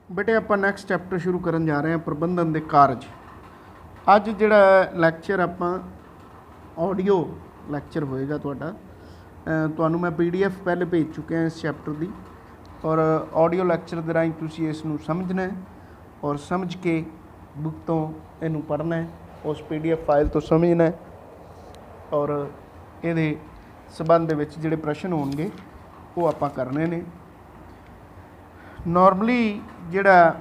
बेटे ਆਪਾਂ next chapter ਸ਼ੁਰੂ ਕਰਨ ਜਾ ਰਹੇ ਹਾਂ ਪ੍ਰਬੰਧਨ ਦੇ ਕਾਰਜ। ਅੱਜ ਜਿਹੜਾ ਲੈਕਚਰ ਆਪਾਂ ਆਡੀਓ ਲੈਕਚਰ ਹੋਏਗਾ ਤੁਹਾਡਾ। ਤੁਹਾਨੂੰ ਮੈਂ PDF ਪਹਿਲੇ ਭੇਜ ਚੁੱਕਿਆ ਇਸ ਚੈਪਟਰ ਦੀ ਔਰ ਆਡੀਓ ਲੈਕਚਰ ਦੇ ਰਾਹੀਂ ਤੁਸੀਂ ਇਸ ਨੂੰ ਸਮਝਣਾ ਹੈ ਔਰ ਸਮਝ ਕੇ ਬੁੱਕ ਤੋਂ ਇਹਨੂੰ ਪੜ੍ਹਨਾ ਹੈ, ਉਸ PDF ਫਾਈਲ ਤੋਂ ਸਮਝਣਾ ਹੈ ਔਰ ਇਹਦੇ ਸੰਬੰਧ ਦੇ ਵਿੱਚ ਜਿਹੜੇ ਪ੍ਰਸ਼ਨ ਹੋਣਗੇ ਉਹ ਆਪਾਂ ਕਰਨੇ ਨੇ। ਨੋਰਮਲੀ ਜਿਹੜਾ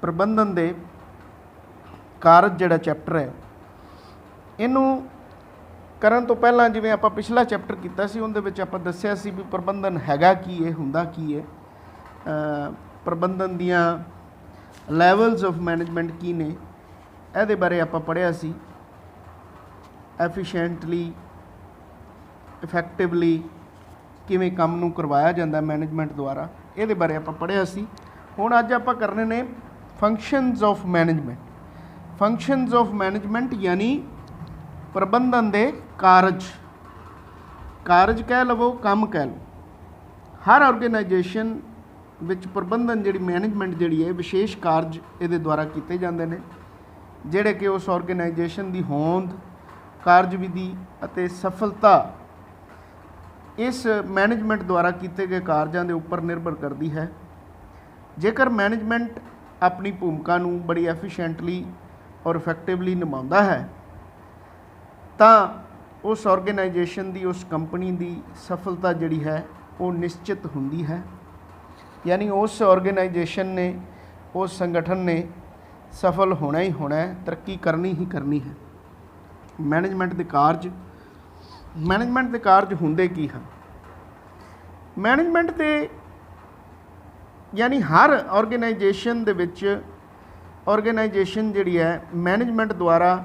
ਪ੍ਰਬੰਧਨ ਦੇ ਕਾਰਜ ਜਿਹੜਾ ਚੈਪਟਰ ਹੈ ਇਹਨੂੰ ਕਰਨ ਤੋਂ ਪਹਿਲਾਂ ਜਿਵੇਂ ਆਪਾਂ ਪਿਛਲਾ ਚੈਪਟਰ ਕੀਤਾ ਸੀ ਉਹਦੇ ਵਿੱਚ ਆਪਾਂ ਦੱਸਿਆ ਸੀ ਵੀ ਪ੍ਰਬੰਧਨ ਹੈਗਾ ਕੀ ਹੈ, ਹੁੰਦਾ ਕੀ ਹੈ, ਪ੍ਰਬੰਧਨ ਦੀਆਂ ਲੈਵਲਸ ਆਫ ਮੈਨੇਜਮੈਂਟ ਕੀ ਨੇ, ਇਹਦੇ ਬਾਰੇ ਆਪਾਂ ਪੜ੍ਹਿਆ ਸੀ। ਐਫੀਸ਼ੀਐਂਟਲੀ ਇਫੈਕਟਿਵਲੀ ਕਿਵੇਂ ਕੰਮ ਨੂੰ ਕਰਵਾਇਆ ਜਾਂਦਾ ਮੈਨੇਜਮੈਂਟ ਦੁਆਰਾ, ਇਹਦੇ ਬਾਰੇ ਆਪਾਂ ਪੜ੍ਹਿਆ ਸੀ। ਹੁਣ ਅੱਜ ਆਪਾਂ ਕਰਨੇ ਨੇ functions of management. Functions of management ਯਾਨੀ ਪ੍ਰਬੰਧਨ ਦੇ ਕਾਰਜ। ਕਾਰਜ ਕਹਿ ਲਵੋ, ਕੰਮ ਕਹਿ ਲਓ। ਹਰ ਆਰਗੇਨਾਈਜੇਸ਼ਨ ਵਿੱਚ ਪ੍ਰਬੰਧਨ ਜਿਹੜੀ ਮੈਨੇਜਮੈਂਟ ਜਿਹੜੀ ਹੈ ਵਿਸ਼ੇਸ਼ ਕਾਰਜ ਇਹਦੇ ਦੁਆਰਾ ਕੀਤੇ ਜਾਂਦੇ ਨੇ ਜਿਹੜੇ ਕਿ ਉਸ ਆਰਗੇਨਾਈਜੇਸ਼ਨ ਦੀ ਹੋਂਦ, ਕਾਰਜਵਿਧੀ ਅਤੇ ਸਫਲਤਾ ਇਸ ਮੈਨੇਜਮੈਂਟ ਦੁਆਰਾ ਕੀਤੇ ਗਏ ਕਾਰਜਾਂ ਦੇ ਉੱਪਰ ਨਿਰਭਰ ਕਰਦੀ ਹੈ। ਜੇਕਰ ਮੈਨੇਜਮੈਂਟ ਆਪਣੀ ਭੂਮਿਕਾ ਨੂੰ ਬੜੀ ਐਫੀਸ਼ੀਐਂਟਲੀ ਔਰ ਇਫੈਕਟਿਵਲੀ ਨਿਭਾਉਂਦਾ ਹੈ ਤਾਂ ਉਸ ਆਰਗੇਨਾਈਜੇਸ਼ਨ ਦੀ, ਉਸ ਕੰਪਨੀ ਦੀ ਸਫਲਤਾ ਜਿਹੜੀ ਹੈ ਉਹ ਨਿਸ਼ਚਿਤ ਹੁੰਦੀ ਹੈ। ਯਾਨੀ ਉਸ ਆਰਗੇਨਾਈਜੇਸ਼ਨ ਨੇ, ਉਸ ਸੰਗਠਨ ਨੇ ਸਫਲ ਹੋਣਾ ਹੀ ਹੋਣਾ ਹੈ, ਤਰੱਕੀ ਕਰਨੀ ਹੀ ਕਰਨੀ ਹੈ। ਮੈਨੇਜਮੈਂਟ ਦੇ ਕਾਰਜ। ਮੈਨੇਜਮੈਂਟ ਦੇ ਕਾਰਜ ਹੁੰਦੇ ਕੀ ਹਨ? ਮੈਨੇਜਮੈਂਟ ਦੇ ਯਾਨੀ ਹਰ ਆਰਗੇਨਾਈਜੇਸ਼ਨ ਦੇ ਵਿੱਚ ਆਰਗੇਨਾਈਜੇਸ਼ਨ ਜਿਹੜੀ ਹੈ ਮੈਨੇਜਮੈਂਟ ਦੁਆਰਾ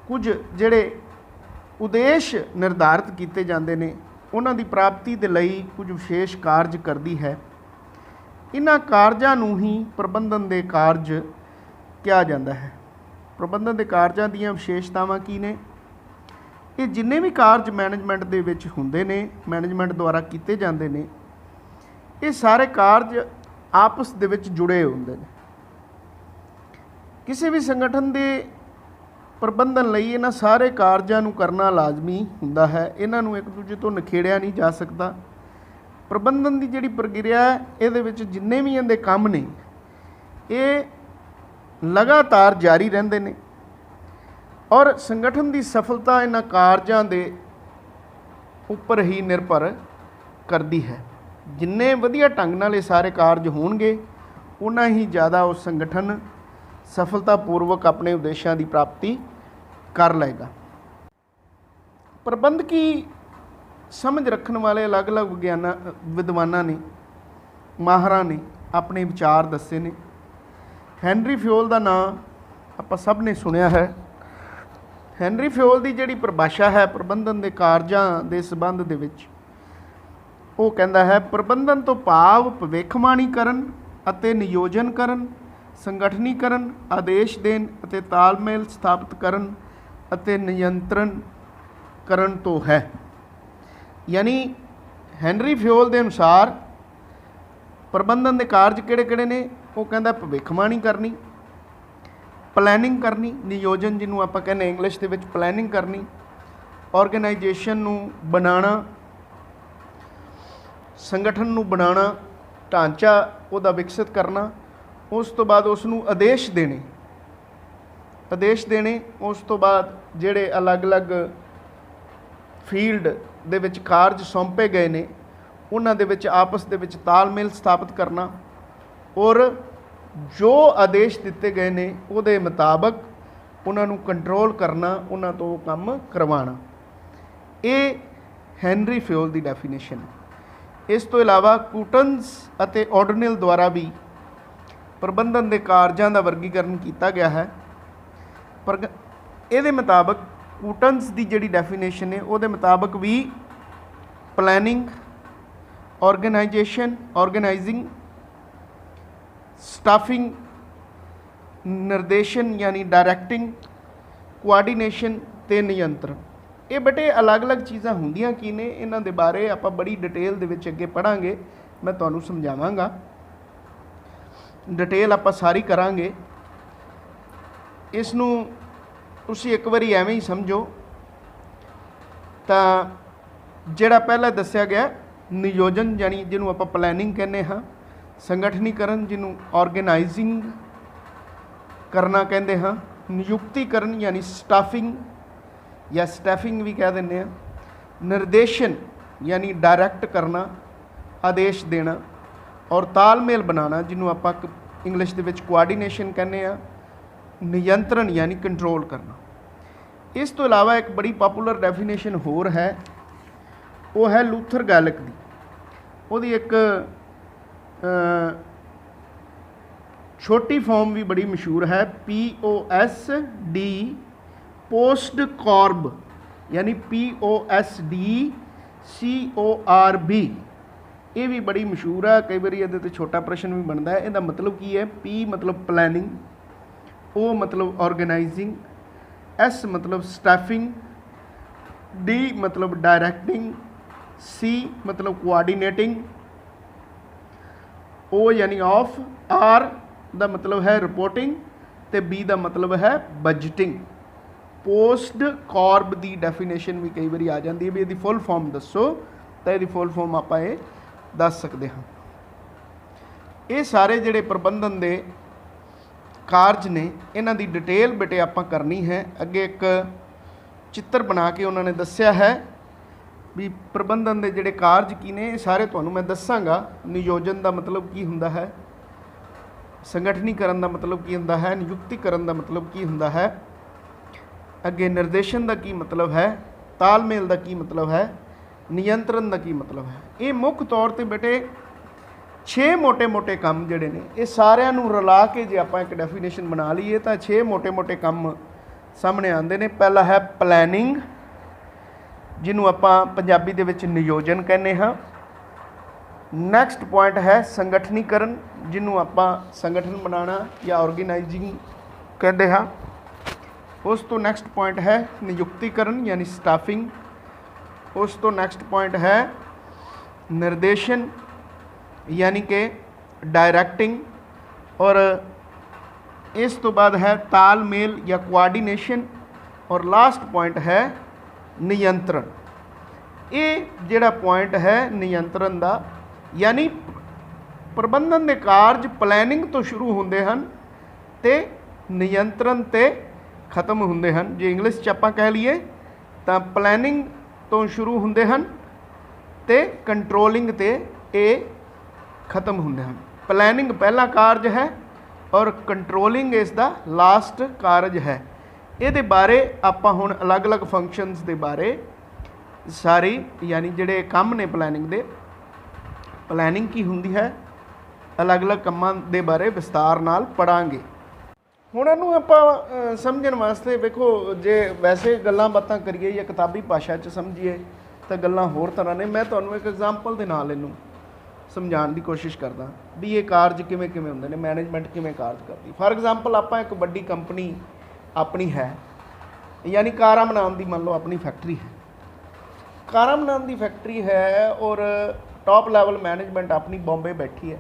ਕੁਝ ਜਿਹੜੇ ਉਦੇਸ਼ ਨਿਰਧਾਰਿਤ ਕੀਤੇ ਜਾਂਦੇ ਨੇ ਉਹਨਾਂ ਦੀ ਪ੍ਰਾਪਤੀ ਦੇ ਲਈ ਕੁਝ ਵਿਸ਼ੇਸ਼ ਕਾਰਜ ਕਰਦੀ ਹੈ। ਇਹਨਾਂ ਕਾਰਜਾਂ ਨੂੰ ਹੀ ਪ੍ਰਬੰਧਨ ਦੇ ਕਾਰਜ ਕਿਹਾ ਜਾਂਦਾ ਹੈ। ਪ੍ਰਬੰਧਨ ਦੇ ਕਾਰਜਾਂ ਦੀਆਂ ਵਿਸ਼ੇਸ਼ਤਾਵਾਂ ਕੀ ਨੇ? ਇਹ ਜਿੰਨੇ ਵੀ ਕਾਰਜ ਮੈਨੇਜਮੈਂਟ ਦੇ ਵਿੱਚ ਹੁੰਦੇ ਨੇ, ਮੈਨੇਜਮੈਂਟ ਦੁਆਰਾ ਕੀਤੇ ਜਾਂਦੇ ਨੇ, ਇਹ ਸਾਰੇ ਕਾਰਜ ਆਪਸ ਦੇ ਵਿੱਚ ਜੁੜੇ ਹੁੰਦੇ ਨੇ। ਕਿਸੇ ਵੀ ਸੰਗਠਨ ਦੇ ਪ੍ਰਬੰਧਨ ਲਈ ਇਹਨਾਂ ਸਾਰੇ ਕਾਰਜਾਂ ਨੂੰ ਕਰਨਾ ਲਾਜ਼ਮੀ ਹੁੰਦਾ ਹੈ। ਇਹਨਾਂ ਨੂੰ ਇੱਕ ਦੂਜੇ ਤੋਂ ਨਿਖੇੜਿਆ ਨਹੀਂ ਜਾ ਸਕਦਾ। ਪ੍ਰਬੰਧਨ ਦੀ ਜਿਹੜੀ ਪ੍ਰਕਿਰਿਆ ਹੈ ਇਹਦੇ ਵਿੱਚ ਜਿੰਨੇ ਵੀ ਇਹਦੇ ਕੰਮ ਨੇ ਇਹ ਲਗਾਤਾਰ ਜਾਰੀ ਰਹਿੰਦੇ ਨੇ ਔਰ ਸੰਗਠਨ ਦੀ ਸਫਲਤਾ ਇਹਨਾਂ ਕਾਰਜਾਂ ਦੇ ਉੱਪਰ ਹੀ ਨਿਰਭਰ ਕਰਦੀ ਹੈ। ਜਿੰਨੇ ਵਧੀਆ ਢੰਗ ਨਾਲ ਇਹ ਸਾਰੇ ਕਾਰਜ ਹੋਣਗੇ ਉਨਾ ਹੀ ਜ਼ਿਆਦਾ ਉਹ ਸੰਗਠਨ ਸਫਲਤਾਪੂਰਵਕ ਆਪਣੇ ਉਦੇਸ਼ਾਂ ਦੀ ਪ੍ਰਾਪਤੀ ਕਰ ਲਏਗਾ। ਪ੍ਰਬੰਧਕੀ ਸਮਝ ਰੱਖਣ ਵਾਲੇ ਅਲੱਗ-ਅਲੱਗ ਵਿਦਵਾਨਾਂ ਨੇ, ਮਾਹਰਾਂ ਨੇ ਆਪਣੇ ਵਿਚਾਰ ਦੱਸੇ ਨੇ। ਹੈਨਰੀ ਫਿਓਲ ਦਾ ਨਾਂ ਆਪਾਂ ਸਭ ਨੇ ਸੁਣਿਆ ਹੈ। ਹੈਨਰੀ ਫਿਓਲ ਦੀ ਜਿਹੜੀ ਪਰਿਭਾਸ਼ਾ ਹੈ ਪ੍ਰਬੰਧਨ ਦੇ ਕਾਰਜਾਂ ਦੇ ਸੰਬੰਧ ਦੇ ਵਿੱਚ, ਉਹ ਕਹਿੰਦਾ ਹੈ ਪ੍ਰਬੰਧਨ ਤੋਂ ਭਾਵ ਭਵਿੱਖਬਾਣੀ ਕਰਨ ਅਤੇ ਨਿਯੋਜਨ ਕਰਨ, ਸੰਗਠਨੀਕਰਨ, ਆਦੇਸ਼ ਦੇਣ ਅਤੇ ਤਾਲਮੇਲ ਸਥਾਪਿਤ ਕਰਨ ਅਤੇ ਨਿਯੰਤਰਣ ਕਰਨ ਤੋਂ ਹੈ। ਯਾਨੀ ਹੈਨਰੀ ਫਿਓਲ ਦੇ ਅਨੁਸਾਰ ਪ੍ਰਬੰਧਨ ਦੇ ਕਾਰਜ ਕਿਹੜੇ-ਕਿਹੜੇ ਨੇ? ਉਹ ਕਹਿੰਦਾ ਭਵਿੱਖਬਾਣੀ ਕਰਨੀ, ਪਲੈਨਿੰਗ ਕਰਨੀ, ਨਿਯੋਜਨ ਜਿਹਨੂੰ ਆਪਾਂ ਕਹਿੰਦੇ ਇੰਗਲਿਸ਼ ਦੇ ਵਿੱਚ ਪਲੈਨਿੰਗ ਕਰਨੀ, ਆਰਗੇਨਾਈਜੇਸ਼ਨ ਨੂੰ ਬਣਾਉਣਾ, ਸੰਗਠਨ ਨੂੰ ਬਣਾਉਣਾ, ਢਾਂਚਾ ਉਹਦਾ ਵਿਕਸਿਤ ਕਰਨਾ, ਉਸ ਤੋਂ ਬਾਅਦ ਉਸ ਨੂੰ ਆਦੇਸ਼ ਦੇਣੇ, ਉਸ ਤੋਂ ਬਾਅਦ ਜਿਹੜੇ ਅਲੱਗ-ਅਲੱਗ ਫੀਲਡ ਦੇ ਵਿੱਚ ਕਾਰਜ ਸੌਂਪੇ ਗਏ ਨੇ ਉਹਨਾਂ ਦੇ ਵਿੱਚ ਆਪਸ ਦੇ ਵਿੱਚ ਤਾਲਮੇਲ ਸਥਾਪਿਤ ਕਰਨਾ ਔਰ ਜੋ ਆਦੇਸ਼ ਦਿੱਤੇ ਗਏ ਨੇ ਉਹਦੇ ਮੁਤਾਬਕ ਉਹਨਾਂ ਨੂੰ ਕੰਟਰੋਲ ਕਰਨਾ, ਉਹਨਾਂ ਤੋਂ ਕੰਮ ਕਰਵਾਉਣਾ। ਇਹ ਹੈਨਰੀ ਫਿਓਲ ਦੀ ਡੈਫੀਨੇਸ਼ਨ ਹੈ। ਇਸ ਤੋਂ ਇਲਾਵਾ ਕੂਟਨਸ ਅਤੇ ਆਰਡਨਿਲ ਦੁਆਰਾ ਵੀ ਪ੍ਰਬੰਧਨ ਦੇ ਕਾਰਜਾਂ ਦਾ ਵਰਗੀਕਰਨ ਕੀਤਾ ਗਿਆ ਹੈ। ਪਰ ਇਹਦੇ ਮੁਤਾਬਕ ਕੂਟਨਸ ਦੀ ਜਿਹੜੀ ਡੈਫੀਨੇਸ਼ਨ ਹੈ ਉਹਦੇ ਮੁਤਾਬਕ ਵੀ ਪਲੈਨਿੰਗ, ਆਰਗੇਨਾਈਜ਼ਿੰਗ, ਸਟਾਫਿੰਗ, ਨਿਰਦੇਸ਼ਨ ਯਾਨੀ ਡਾਇਰੈਕਟਿੰਗ, ਕੋਆਰਡੀਨੇਸ਼ਨ ਅਤੇ ਨਿਯੰਤਰਣ, ਇਹ ਬੇਟੇ ਅਲੱਗ-ਅਲੱਗ ਚੀਜ਼ਾਂ ਹੁੰਦੀਆਂ ਕੀ ਨੇ ਇਹਨਾਂ ਦੇ ਬਾਰੇ ਆਪਾਂ ਬੜੀ ਡਿਟੇਲ ਦੇ ਵਿੱਚ ਅੱਗੇ ਪੜ੍ਹਾਂਗੇ, ਮੈਂ ਤੁਹਾਨੂੰ ਸਮਝਾਵਾਂਗਾ। डिटेल आप सारी करांगे। इसनूं तुसीं एक बारी एवें ही समझो। तो जिहड़ा पहला दस्सिया गया नियोजन यानी जिन्हों आप प्लैनिंग कहने हाँ, संगठनीकरण जिन्हों ऑर्गेनाइजिंग करना कहते हाँ, नियुक्तिकरण यानी स्टाफिंग या स्टैफिंग भी कह दें, निर्देशन यानी डायरैक्ट करना, आदेश देना, और तालमेल बनाना जिन्हों आप इंग्लिश के कोआर्डीनेशन कहने हाँ, नियंत्रण यानी कंट्रोल करना। इस तो इलावा एक बड़ी पॉपुलर डेफिनेशन होर है, वो है लूथर गैलिक की। ਉਹਦੀ एक छोटी फॉर्म भी बड़ी मशहूर है, POSD पोस्ट कॉर्ब यानी POSD CORB। ये भी बड़ी मशहूर है, कई बार ये छोटा प्रश्न भी बनता है। इसका मतलब की है, P मतलब प्लैनिंग, O मतलब ऑर्गेनाइजिंग, S मतलब स्टैफिंग, D मतलब डायरैक्टिंग, C मतलब कोआर्डिनेटिंग, O यानी ऑफ, R का मतलब है रिपोर्टिंग, तो B का मतलब है बजटिंग। पोस्ट कॉर्ब की डेफिनेशन भी कई बार आ जाती है भी इसकी फुल फॉर्म दसो, तो यदि फुल फॉर्म आप दस सकते हाँ। ये सारे जिहड़े प्रबंधन के कार्य ने, इन्हां दी डिटेल बेटे आप करनी है। अगे एक चित्र बना के उन्होंने दस्या है भी प्रबंधन के जिहड़े कार्य की ने, सारे तुहानूं मैं दसांगा। नियोजन का मतलब की हुंदा है, संगठनीकरण का मतलब की हुंदा है, नियुक्तिकरण का मतलब की हुंदा है, अगे निर्देशन का की मतलब है, तालमेल का की मतलब है, नियंत्रण का की मतलब है। ये मुख्य तौर पर बेटे 6 मोटे मोटे काम जिहड़े ने, ये सारिਆਂ ਨੂੰ रला के जे आप एक डेफिनेशन बना लीए तो 6 मोटे मोटे काम सामने आते हैं। पहला है प्लैनिंग जिन्हों आप पंजाबी दे विच नियोजन कहने हाँ। नैक्सट पॉइंट है संगठनीकरण जिन्हों आप संगठन बनाना या ऑर्गेनाइजिंग कहते हाँ। उस तो नैक्सट पॉइंट है नियुक्तिकरण यानी स्टाफिंग। उस तो नैक्सट पॉइंट है निर्देशन यानी कि डायरैक्टिंग। और इस तो बाद है तालमेल या कोआर्डीनेशन। और लास्ट पॉइंट है नियंत्रण। ये जिहड़ा पॉइंट है नियंत्रण का, यानी प्रबंधन के कार्य प्लैनिंग तो शुरू होंदे हन ते नियंत्रण ते खत्म होंदे हन। जे इंग्लिश च आपां कह लीए तो प्लैनिंग तो शुरू होंदे हन ते कंट्रोलिंग ते ये खत्म होंदे हन। प्लैनिंग पहला कार्य है और कंट्रोलिंग इसका लास्ट कार्य है। ये बारे आप हुण अलग अलग फंक्शनस के बारे सारी यानी जिहड़े काम ने प्लैनिंग दे, प्लैनिंग की हुंदी है, अलग अलग कामां दे बारे विस्तार नाल पढ़ांगे। हुण इहनूं आपां समझण वास्ते वेखो, जे वैसे गल्लां बातां करिए या किताबी भाषा च समझिए तो गल्लां होर तरह ने। मैं तुहानूं एक एग्जाम्पल दे नाल इहनूं समझाउण की कोशिश करदा भी ये कार्य किवें किवें हुंदे ने, मैनेजमेंट किवें कार्य करदी। फॉर एग्जाम्पल आपां एक वड्डी कंपनी अपनी है, यानी कारां बनाउण दी मान लो अपनी फैक्ट्री है, कारां बनाउण दी फैक्ट्री है और टॉप लैवल मैनेजमेंट अपनी बॉम्बे बैठी है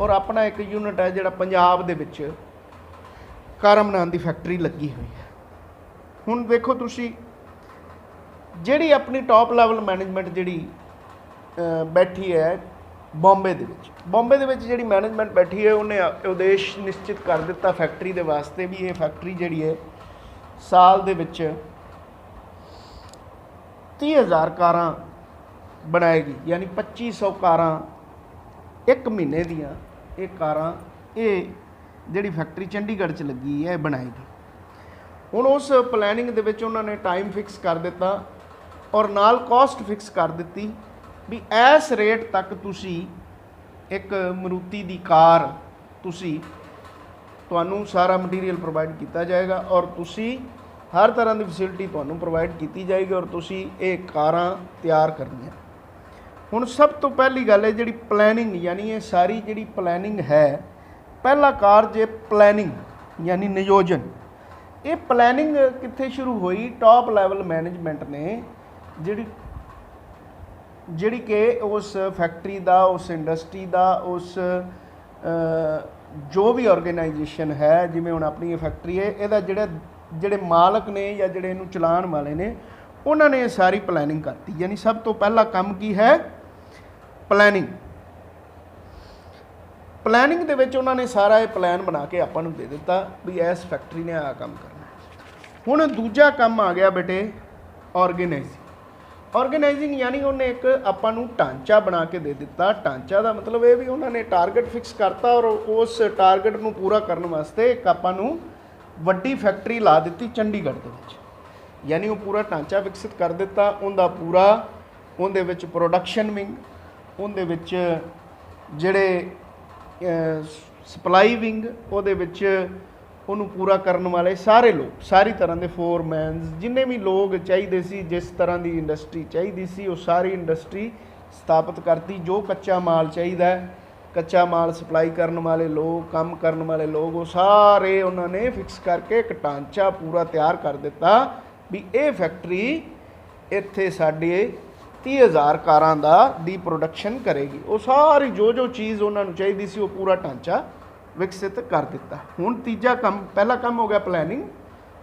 और अपना एक यूनिट है जिहड़ा पंजाब दे विच कारां बनाउण दी फैक्ट्री लगी हुई है। हुण देखो तुसीं जिहड़ी अपनी टॉप लैवल मैनेजमेंट जिहड़ी बैठी है बॉम्बे दे विच, बॉम्बे दे विच जिहड़ी मैनेजमेंट बैठी है उन्हें उद्देश निश्चित कर दिता फैक्ट्री दे वास्ते भी ये फैक्ट्री जिहड़ी है साल दे विच 30,000 कारां बनाएगी, यानी 2500 कारां एक महीने दियां ये कारां ये जिहड़ी फैक्ट्री चंडीगढ़ च लगी है बनाएगी। हुण उस प्लैनिंग दे विच उन्होंने टाइम फिक्स कर दिता और नाल कॉस्ट फिक्स कर दिती भी इस रेट तक तुसी एक मारुति दी कार तुहानूं सारा मटीरियल प्रोवाइड किया जाएगा और तुसी हर तरह की फैसिलिटी तुहानूं प्रोवाइड की जाएगी और तुसी ये कारां तैयार करनियां। हुण सब तो पहली गल है जिहड़ी प्लैनिंग, यानी ये सारी जिहड़ी प्लैनिंग है, पहला कार्य प्लैनिंग यानी नियोजन। ये प्लैनिंग कित्थे शुरू हुई? टॉप लैवल मैनेजमेंट ने जिहड़ी कि उस फैक्ट्री का, उस इंडस्ट्री का, उस ਜੋ ਵੀ ਆਰਗੇਨਾਈਜੇਸ਼ਨ ਹੈ, ਜਿਵੇਂ ਹੁਣ ਆਪਣੀ ਇਹ ਫੈਕਟਰੀ ਹੈ, ਇਹਦਾ ਜਿਹੜੇ ਮਾਲਕ ਨੇ ਜਾਂ ਜਿਹੜੇ ਇਹਨੂੰ ਚਲਾਉਣ ਵਾਲੇ ਨੇ, ਉਹਨਾਂ ਨੇ ਇਹ ਸਾਰੀ ਪਲੈਨਿੰਗ ਕਰਤੀ। ਯਾਨੀ ਸਭ ਤੋਂ ਪਹਿਲਾ ਕੰਮ ਕੀ ਹੈ? ਪਲੈਨਿੰਗ। ਪਲੈਨਿੰਗ ਦੇ ਵਿੱਚ ਉਹਨਾਂ ਨੇ ਸਾਰਾ ਇਹ ਪਲਾਨ ਬਣਾ ਕੇ ਆਪਾਂ ਨੂੰ ਦੇ ਦਿੱਤਾ ਵੀ ਇਸ ਫੈਕਟਰੀ ਨੇ ਆਹ ਕੰਮ ਕਰਨਾ। ਹੁਣ ਦੂਜਾ ਕੰਮ ਆ ਗਿਆ ਬੇਟੇ ਆਰਗੇਨਾਈਜ਼ਿੰਗ। ਆਰਗੇਨਾਈਜ਼ਿੰਗ ਯਾਨੀ ਉਹਨੇ ਇੱਕ ਆਪਾਂ ਨੂੰ ਢਾਂਚਾ ਬਣਾ ਕੇ ਦੇ ਦਿੱਤਾ। ਢਾਂਚਾ ਦਾ ਮਤਲਬ ਇਹ ਵੀ ਉਹਨਾਂ ਨੇ ਟਾਰਗੇਟ ਫਿਕਸ ਕਰਤਾ ਔਰ ਉਸ ਟਾਰਗੇਟ ਨੂੰ ਪੂਰਾ ਕਰਨ ਵਾਸਤੇ ਇੱਕ ਆਪਾਂ ਨੂੰ ਵੱਡੀ ਫੈਕਟਰੀ ਲਾ ਦਿੱਤੀ ਚੰਡੀਗੜ੍ਹ ਦੇ ਵਿੱਚ। ਯਾਨੀ ਉਹ ਪੂਰਾ ਢਾਂਚਾ ਵਿਕਸਿਤ ਕਰ ਦਿੱਤਾ, ਉਹਦਾ ਪੂਰਾ, ਉਹਦੇ ਵਿੱਚ ਪ੍ਰੋਡਕਸ਼ਨ ਵਿੰਗ, ਉਹਦੇ ਵਿੱਚ ਜਿਹੜੇ ਸਪਲਾਈ ਵਿੰਗ, ਉਹਦੇ ਵਿੱਚ ਉਹਨੂੰ ਪੂਰਾ ਕਰਨ ਵਾਲੇ ਸਾਰੇ ਲੋਕ, ਸਾਰੀ ਤਰ੍ਹਾਂ ਦੇ ਫੋਰਮੈਨਸ, ਜਿੰਨੇ ਵੀ ਲੋਕ ਚਾਹੀਦੇ ਸੀ, ਜਿਸ ਤਰ੍ਹਾਂ ਦੀ ਇੰਡਸਟਰੀ ਚਾਹੀਦੀ ਸੀ, ਉਹ ਸਾਰੀ ਇੰਡਸਟਰੀ ਸਥਾਪਿਤ ਕਰਤੀ। ਜੋ ਕੱਚਾ ਮਾਲ ਚਾਹੀਦਾ, ਕੱਚਾ ਮਾਲ ਸਪਲਾਈ ਕਰਨ ਵਾਲੇ ਲੋਕ, ਕੰਮ ਕਰਨ ਵਾਲੇ ਲੋਕ, ਉਹ ਸਾਰੇ ਉਹਨਾਂ ਨੇ ਫਿਕਸ ਕਰਕੇ ਇੱਕ ਢਾਂਚਾ ਪੂਰਾ ਤਿਆਰ ਕਰ ਦਿੱਤਾ ਵੀ ਇਹ ਫੈਕਟਰੀ ਇੱਥੇ ਸਾਡੇ 30,000 ਕਾਰਾਂ ਦੀ ਪ੍ਰੋਡਕਸ਼ਨ ਕਰੇਗੀ। ਉਹ ਸਾਰੀ ਜੋ ਚੀਜ਼ ਉਹਨਾਂ ਨੂੰ ਚਾਹੀਦੀ ਸੀ, ਉਹ ਪੂਰਾ ਢਾਂਚਾ ਵਿਕਸਿਤ ਕਰ ਦਿੱਤਾ। ਹੁਣ ਤੀਜਾ ਕੰਮ, ਪਹਿਲਾ ਕੰਮ ਹੋ ਗਿਆ ਪਲੈਨਿੰਗ,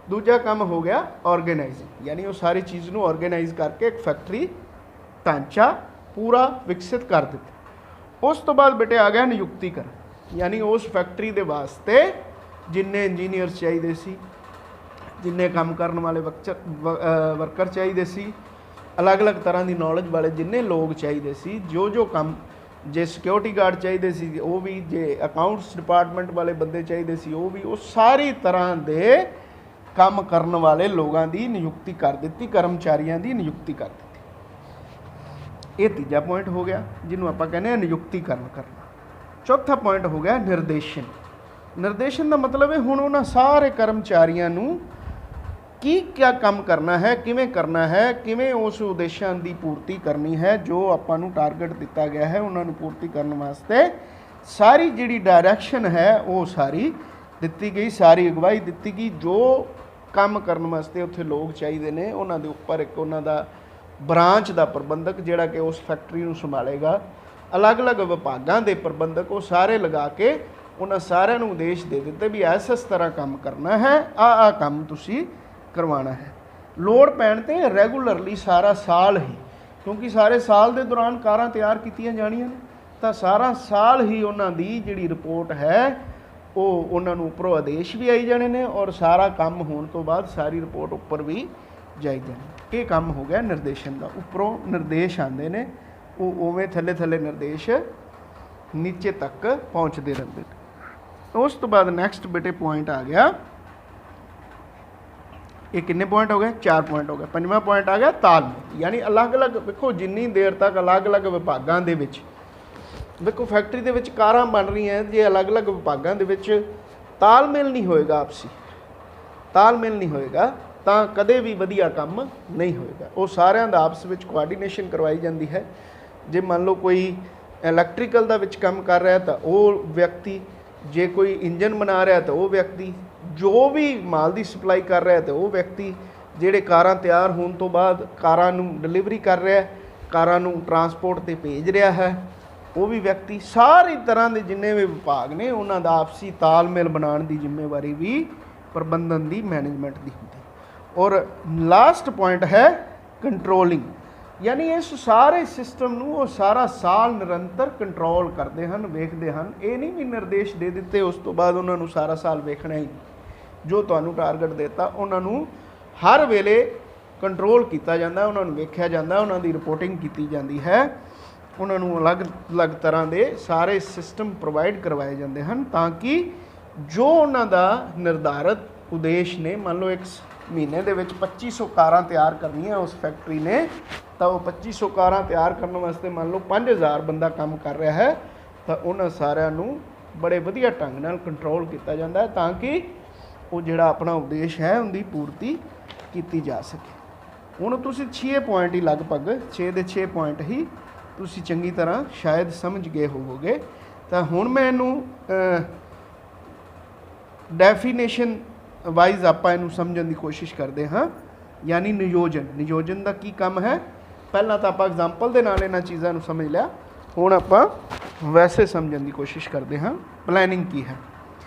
ਦੂਜਾ ਕੰਮ ਹੋ ਗਿਆ ਆਰਗੇਨਾਈਜ਼ਿੰਗ। ਯਾਨੀ ਉਹ ਸਾਰੀ ਚੀਜ਼ ਨੂੰ ਆਰਗੇਨਾਈਜ਼ ਕਰਕੇ ਇੱਕ ਫੈਕਟਰੀ ਢਾਂਚਾ ਪੂਰਾ ਵਿਕਸਿਤ ਕਰ ਦਿੱਤਾ। ਉਸ ਤੋਂ ਬਾਅਦ ਬੇਟੇ ਆ ਗਿਆ ਨਿਯੁਕਤੀਕਰਨ। ਯਾਨੀ ਉਸ ਫੈਕਟਰੀ ਦੇ ਵਾਸਤੇ ਜਿੰਨੇ ਇੰਜੀਨੀਅਰਸ ਚਾਹੀਦੇ ਸੀ, ਜਿੰਨੇ ਕੰਮ ਕਰਨ ਵਾਲੇ ਵਰਕਰ ਚਾਹੀਦੇ ਸੀ, ਅਲੱਗ-ਅਲੱਗ ਤਰ੍ਹਾਂ ਦੀ ਨੌਲੇਜ ਵਾਲੇ ਜਿੰਨੇ ਲੋਕ ਚਾਹੀਦੇ ਸੀ, ਜੋ ਕੰਮ, ਜੇ ਸਿਕਿਉਰਿਟੀ ਗਾਰਡ ਚਾਹੀਦੇ ਸੀ ਉਹ ਵੀ, ਜੇ ਅਕਾਊਂਟਸ ਡਿਪਾਰਟਮੈਂਟ ਵਾਲੇ ਬੰਦੇ ਚਾਹੀਦੇ ਸੀ ਉਹ ਵੀ, ਉਹ ਸਾਰੀ ਤਰ੍ਹਾਂ ਦੇ ਕੰਮ ਕਰਨ ਵਾਲੇ ਲੋਕਾਂ ਦੀ ਨਿਯੁਕਤੀ ਕਰ ਦਿੱਤੀ, ਕਰਮਚਾਰੀਆਂ ਦੀ ਨਿਯੁਕਤੀ ਕਰ ਦਿੱਤੀ। ਇਹ ਤੀਜਾ ਪੁਆਇੰਟ ਹੋ ਗਿਆ ਜਿਹਨੂੰ ਆਪਾਂ ਕਹਿੰਦੇ ਹਾਂ ਨਿਯੁਕਤੀਕਰਨ ਕਰਨਾ। ਚੌਥਾ ਪੁਆਇੰਟ ਹੋ ਗਿਆ ਨਿਰਦੇਸ਼ਨ। ਨਿਰਦੇਸ਼ਨ ਦਾ ਮਤਲਬ ਹੈ ਹੁਣ ਉਹਨਾਂ ਸਾਰੇ ਕਰਮਚਾਰੀਆਂ ਨੂੰ ਕਿਆ ਕੰਮ ਕਰਨਾ ਹੈ, ਕਿਵੇਂ ਕਰਨਾ ਹੈ, ਕਿਵੇਂ ਉਸ ਉਦੇਸ਼ਾਂ ਦੀ ਪੂਰਤੀ ਕਰਨੀ ਹੈ, ਜੋ ਆਪਾਂ ਨੂੰ ਟਾਰਗੇਟ ਦਿੱਤਾ ਗਿਆ ਹੈ ਉਹਨਾਂ ਨੂੰ ਪੂਰਤੀ ਕਰਨ ਵਾਸਤੇ ਸਾਰੀ ਜਿਹੜੀ ਡਾਇਰੈਕਸ਼ਨ ਹੈ ਉਹ ਸਾਰੀ ਦਿੱਤੀ ਗਈ, ਸਾਰੀ ਅਗਵਾਈ ਦਿੱਤੀ ਗਈ। ਜੋ ਕੰਮ ਕਰਨ ਵਾਸਤੇ ਉੱਥੇ ਲੋਕ ਚਾਹੀਦੇ ਨੇ, ਉਹਨਾਂ ਦੇ ਉੱਪਰ ਇੱਕ ਉਹਨਾਂ ਦਾ ਬ੍ਰਾਂਚ ਦਾ ਪ੍ਰਬੰਧਕ ਜਿਹੜਾ ਕਿ ਉਸ ਫੈਕਟਰੀ ਨੂੰ ਸੰਭਾਲੇਗਾ, ਅਲੱਗ-ਅਲੱਗ ਵਿਭਾਗਾਂ ਦੇ ਪ੍ਰਬੰਧਕ, ਉਹ ਸਾਰੇ ਲਗਾ ਕੇ ਉਹਨਾਂ ਸਾਰਿਆਂ ਨੂੰ ਉਦੇਸ਼ ਦੇ ਦਿੱਤੇ ਵੀ ਇਸ ਤਰ੍ਹਾਂ ਕੰਮ ਕਰਨਾ ਹੈ, ਆਹ ਕੰਮ ਤੁਸੀਂ ਕਰਵਾਉਣਾ ਹੈ। ਲੋੜ ਪੈਣ 'ਤੇ ਰੈਗੂਲਰਲੀ ਸਾਰਾ ਸਾਲ ਹੀ, ਕਿਉਂਕਿ ਸਾਰੇ ਸਾਲ ਦੇ ਦੌਰਾਨ ਕਾਰਾਂ ਤਿਆਰ ਕੀਤੀਆਂ ਜਾਣੀਆਂ ਨੇ, ਤਾਂ ਸਾਰਾ ਸਾਲ ਹੀ ਉਹਨਾਂ ਦੀ ਜਿਹੜੀ ਰਿਪੋਰਟ ਹੈ ਉਹ ਉਹਨਾਂ ਨੂੰ ਉੱਪਰੋਂ ਆਦੇਸ਼ ਵੀ ਆਈ ਜਾਣੇ ਨੇ ਔਰ ਸਾਰਾ ਕੰਮ ਹੋਣ ਤੋਂ ਬਾਅਦ ਸਾਰੀ ਰਿਪੋਰਟ ਉੱਪਰ ਵੀ ਜਾਈ ਜਾਣੀ। ਇਹ ਕੰਮ ਹੋ ਗਿਆ ਨਿਰਦੇਸ਼ਨ ਦਾ। ਉੱਪਰੋਂ ਨਿਰਦੇਸ਼ ਆਉਂਦੇ ਨੇ, ਉਹ ਉਵੇਂ ਥੱਲੇ ਨਿਰਦੇਸ਼ ਨੀਚੇ ਤੱਕ ਪਹੁੰਚਦੇ ਰਹਿੰਦੇ ਨੇ। ਉਸ ਤੋਂ ਬਾਅਦ ਨੈਕਸਟ ਬੇਟੇ ਪੁਆਇੰਟ ਆ ਗਿਆ, ਇਹ ਕਿੰਨੇ ਪੁਆਇੰਟ ਹੋ ਗਏ? 4 ਪੁਆਇੰਟ ਹੋ ਗਏ। ਪੰਜਵਾਂ ਪੁਆਇੰਟ ਆ ਗਿਆ ਤਾਲਮੇਲ। ਯਾਨੀ ਅਲੱਗ-ਅਲੱਗ, ਵੇਖੋ ਜਿੰਨੀ ਦੇਰ ਤੱਕ ਅਲੱਗ-ਅਲੱਗ ਵਿਭਾਗਾਂ ਦੇ ਵਿੱਚ, ਵੇਖੋ ਫੈਕਟਰੀ ਦੇ ਵਿੱਚ ਕਾਰਾਂ ਬਣ ਰਹੀਆਂ, ਜੇ ਅਲੱਗ-ਅਲੱਗ ਵਿਭਾਗਾਂ ਦੇ ਵਿੱਚ ਤਾਲਮੇਲ ਨਹੀਂ ਹੋਏਗਾ, ਆਪਸੀ ਤਾਲਮੇਲ ਨਹੀਂ ਹੋਏਗਾ, ਤਾਂ ਕਦੇ ਵੀ ਵਧੀਆ ਕੰਮ ਨਹੀਂ ਹੋਏਗਾ। ਉਹ ਸਾਰਿਆਂ ਦਾ ਆਪਸ ਵਿੱਚ ਕੋਆਰਡੀਨੇਸ਼ਨ ਕਰਵਾਈ ਜਾਂਦੀ ਹੈ। ਜੇ ਮੰਨ ਲਓ ਕੋਈ ਇਲੈਕਟ੍ਰੀਕਲ ਦਾ ਵਿੱਚ ਕੰਮ ਕਰ ਰਿਹਾ ਤਾਂ ਉਹ ਵਿਅਕਤੀ, ਜੇ ਕੋਈ ਇੰਜਨ ਬਣਾ ਰਿਹਾ ਤਾਂ ਉਹ ਵਿਅਕਤੀ, ਜੋ ਵੀ ਮਾਲ ਦੀ ਸਪਲਾਈ ਕਰ ਰਿਹਾ ਤਾਂ ਉਹ ਵਿਅਕਤੀ, ਜਿਹੜੇ ਕਾਰਾਂ ਤਿਆਰ ਹੋਣ ਤੋਂ ਬਾਅਦ ਕਾਰਾਂ ਨੂੰ ਡਿਲੀਵਰੀ ਕਰ ਰਿਹਾ, ਕਾਰਾਂ ਨੂੰ ਟਰਾਂਸਪੋਰਟ 'ਤੇ ਭੇਜ ਰਿਹਾ ਹੈ, ਉਹ ਵੀ ਵਿਅਕਤੀ। ਸਾਰੀ ਤਰ੍ਹਾਂ ਦੇ ਜਿੰਨੇ ਵੀ ਵਿਭਾਗ ਨੇ ਉਹਨਾਂ ਦਾ ਆਪਸੀ ਤਾਲਮੇਲ ਬਣਾਉਣ ਦੀ ਜ਼ਿੰਮੇਵਾਰੀ ਵੀ ਪ੍ਰਬੰਧਨ ਦੀ, ਮੈਨੇਜਮੈਂਟ ਦੀ ਹੁੰਦੀ। ਔਰ ਲਾਸਟ ਪੁਆਇੰਟ ਹੈ ਕੰਟਰੋਲਿੰਗ। ਯਾਨੀ ਇਸ ਸਾਰੇ ਸਿਸਟਮ ਨੂੰ ਉਹ ਸਾਰਾ ਸਾਲ ਨਿਰੰਤਰ ਕੰਟਰੋਲ ਕਰਦੇ ਹਨ, ਵੇਖਦੇ ਹਨ। ਇਹ ਨਹੀਂ ਵੀ ਨਿਰਦੇਸ਼ ਦੇ ਦਿੱਤੇ ਉਸ ਤੋਂ ਬਾਅਦ ਉਹਨਾਂ ਨੂੰ ਸਾਰਾ ਸਾਲ ਵੇਖਣਾ ਹੀ ਨਹੀਂ। ਜੋ ਤੁਹਾਨੂੰ ਟਾਰਗੇਟ ਦਿੱਤਾ ਉਹਨਾਂ ਨੂੰ ਹਰ ਵੇਲੇ ਕੰਟਰੋਲ ਕੀਤਾ ਜਾਂਦਾ, ਉਹਨਾਂ ਨੂੰ ਵੇਖਿਆ ਜਾਂਦਾ, ਉਹਨਾਂ ਦੀ ਰਿਪੋਰਟਿੰਗ ਕੀਤੀ ਜਾਂਦੀ ਹੈ, ਉਹਨਾਂ ਨੂੰ ਅਲੱਗ-ਅਲੱਗ ਤਰ੍ਹਾਂ ਦੇ ਸਾਰੇ ਸਿਸਟਮ ਪ੍ਰੋਵਾਈਡ ਕਰਵਾਏ ਜਾਂਦੇ ਹਨ, ਤਾਂ ਕਿ ਜੋ ਉਹਨਾਂ ਦਾ ਨਿਰਧਾਰਿਤ ਉਦੇਸ਼ ਨੇ, ਮੰਨ ਲਓ ਇੱਕ ਮਹੀਨੇ ਦੇ ਵਿੱਚ 2500 ਕਾਰਾਂ ਤਿਆਰ ਕਰਨੀਆਂ ਉਸ ਫੈਕਟਰੀ ਨੇ, ਤਾਂ ਉਹ 2500 ਕਾਰਾਂ ਤਿਆਰ ਕਰਨ ਵਾਸਤੇ ਮੰਨ ਲਓ 5000 ਬੰਦਾ ਕੰਮ ਕਰ ਰਿਹਾ ਹੈ, ਤਾਂ ਉਹਨਾਂ ਸਾਰਿਆਂ ਨੂੰ ਬੜੇ ਵਧੀਆ ਢੰਗ ਨਾਲ ਕੰਟਰੋਲ ਕੀਤਾ ਜਾਂਦਾ ਹੈ, ਤਾਂ ਕਿ ਉਹ ਜਿਹੜਾ ਆਪਣਾ ਉਦੇਸ਼ ਹੈ ਉਹਦੀ ਪੂਰਤੀ ਕੀਤੀ ਜਾ ਸਕੇ। ਹੁਣ ਤੁਸੀਂ 6 ਪੁਆਇੰਟ ਹੀ ਲਗਭਗ 6 ਦੇ 6 ਪੁਆਇੰਟ ਹੀ ਤੁਸੀਂ ਚੰਗੀ ਤਰ੍ਹਾਂ ਸ਼ਾਇਦ ਸਮਝ ਗਏ ਹੋਵੋਗੇ। ਤਾਂ ਹੁਣ ਮੈਂ ਇਹਨੂੰ ਡੈਫੀਨੇਸ਼ਨ ਵਾਈਜ਼ ਆਪਾਂ ਇਹਨੂੰ ਸਮਝਣ ਦੀ ਕੋਸ਼ਿਸ਼ ਕਰਦੇ ਹਾਂ। ਯਾਨੀ ਨਿਯੋਜਨ ਦਾ ਕੀ ਕੰਮ ਹੈ? ਪਹਿਲਾਂ ਤਾਂ ਆਪਾਂ ਐਗਜ਼ਾਮਪਲ ਦੇ ਨਾਲ ਇਹਨਾਂ ਚੀਜ਼ਾਂ ਨੂੰ ਸਮਝ ਲਿਆ, ਹੁਣ ਆਪਾਂ ਵੈਸੇ ਸਮਝਣ ਦੀ ਕੋਸ਼ਿਸ਼ ਕਰਦੇ ਹਾਂ। ਪਲੈਨਿੰਗ ਕੀ ਹੈ?